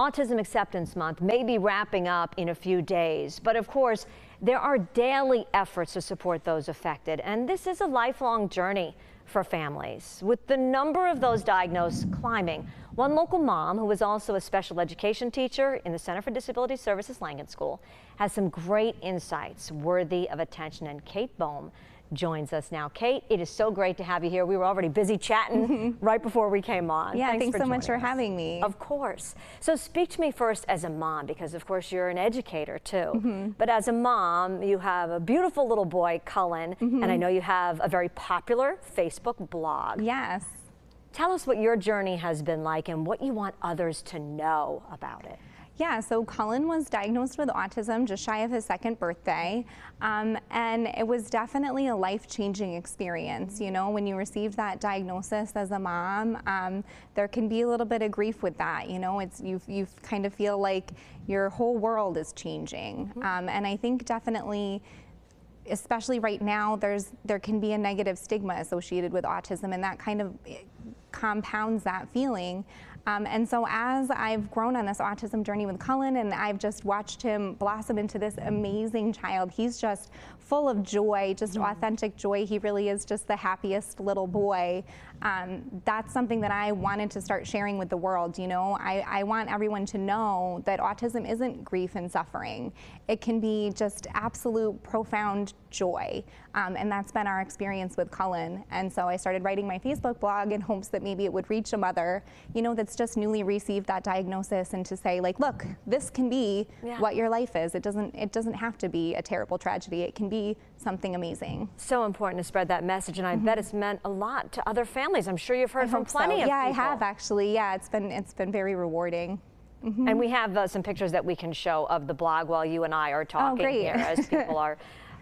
Autism Acceptance Month may be wrapping up in a few days, but of course, there are daily efforts to support those affected, and this is a lifelong journey for families. With the number of those diagnosed climbing, one local mom, who is also a special education teacher in the Center for Disability Services Langen School, has some great insights worthy of attention, and Kate Bohm joins us now. Kate, it is so great to have you here. We were already busy chatting right before we came on. Yeah, thanks so much for having me. Of course. So speak to me first as a mom, because of course you're an educator too. But as a mom, you have a beautiful little boy, Cullen, and I know you have a very popular Facebook blog. Yes. Tell us what your journey has been like and what you want others to know about it. Yeah, so Cullen was diagnosed with autism just shy of his second birthday, and it was definitely a life-changing experience. You know, when you receive that diagnosis as a mom, there can be a little bit of grief with that. You know, you kind of feel like your whole world is changing, and I think definitely, especially right now, there can be a negative stigma associated with autism, and that kind of compounds that feeling. And so as I've grown on this autism journey with Cullen, and I've just watched him blossom into this amazing child, he's just full of joy, just authentic joy. He really is just the happiest little boy. That's something that I wanted to start sharing with the world. You know, I want everyone to know that autism isn't grief and suffering. It can be just absolute profound joy. And that's been our experience with Cullen. And so I started writing my Facebook blog in hopes that maybe it would reach a mother, you know, that's just newly received that diagnosis, and to say, like, look, this can be what your life is. It doesn't have to be a terrible tragedy. It can be something amazing. So important to spread that message, and I bet it's meant a lot to other families. I'm sure you've heard from plenty of people. Yeah, I have actually. Yeah, it's been very rewarding. And we have some pictures that we can show of the blog while you and I are talking here, as people are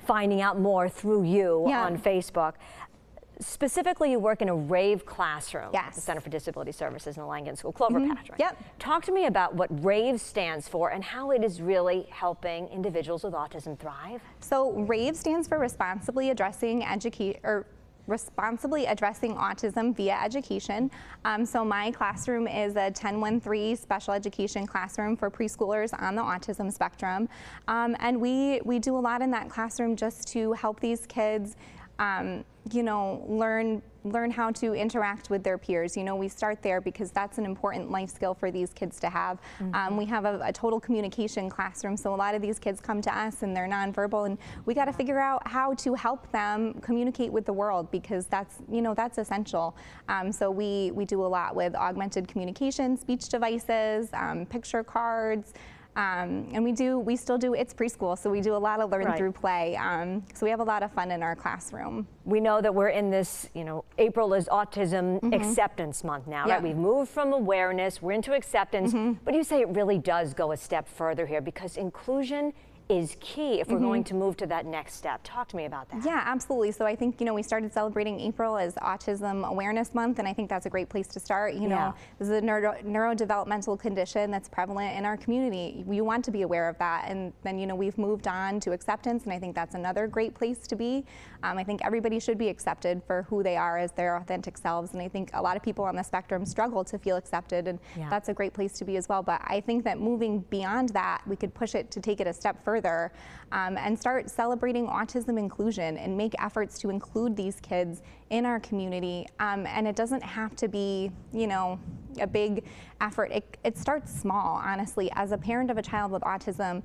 finding out more through you on Facebook. Specifically, you work in a RAVE classroom at the Center for Disability Services in the Langen School, Clover Patch, right? Yep. Talk to me about what RAVE stands for and how it is really helping individuals with autism thrive. So RAVE stands for Responsibly Addressing Autism via Education. So my classroom is a 1013 special education classroom for preschoolers on the autism spectrum. And we do a lot in that classroom just to help these kids you know, learn how to interact with their peers. You know, we start there because that's an important life skill for these kids to have. We have a total communication classroom, so a lot of these kids come to us and they're nonverbal, and we got to figure out how to help them communicate with the world, because that's, you know, that's essential. So we do a lot with augmented communication, speech devices, picture cards. And we still do, it's preschool, so we do a lot of learn through play. So we have a lot of fun in our classroom. We know that we're in this, you know, April is Autism Acceptance Month now, right? We've moved from awareness, we're into acceptance, but you say it really does go a step further here, because inclusion is key if we're going to move to that next step. Talk to me about that. Yeah, absolutely. So I think, you know, we started celebrating April as Autism Awareness Month, and I think that's a great place to start. You know, this is a neurodevelopmental condition that's prevalent in our community. You want to be aware of that, and then, you know, we've moved on to acceptance, and I think that's another great place to be. I think everybody should be accepted for who they are as their authentic selves, and I think a lot of people on the spectrum struggle to feel accepted, and that's a great place to be as well. But I think that moving beyond that, we could push it to take it a step further. And start celebrating autism inclusion and make efforts to include these kids in our community. And it doesn't have to be, you know, a big effort. It starts small, honestly. As a parent of a child with autism,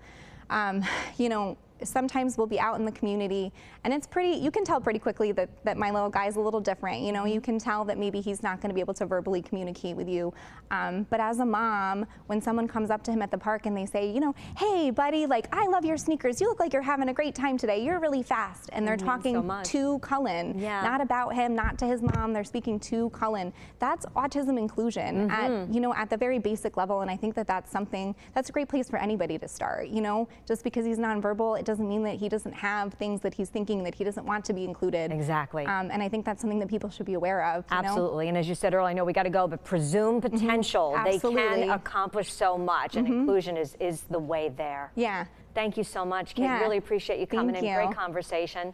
you know, sometimes we'll be out in the community, and it's pretty, you can tell pretty quickly that my little guy's a little different. You know, you can tell that maybe he's not going to be able to verbally communicate with you. But as a mom, when someone comes up to him at the park and they say, you know, hey buddy, like, I love your sneakers, you look like you're having a great time today, you're really fast. And they're talking to Cullen, not about him, not to his mom, they're speaking to Cullen. That's autism inclusion at, you know, at the very basic level. And I think that that's something, that's a great place for anybody to start. You know, just because he's nonverbal, it doesn't mean that he doesn't have things that he's thinking that he doesn't want to be included. Exactly. And I think that's something that people should be aware of. Absolutely. And as you said earlier, I know we got to go, but presume potential. They can accomplish so much, and inclusion is the way there. Yeah. Thank you so much, Kate. Really appreciate you coming in. Great conversation.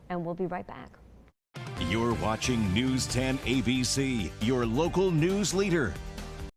And we'll be right back. You're watching News 10 ABC, your local news leader.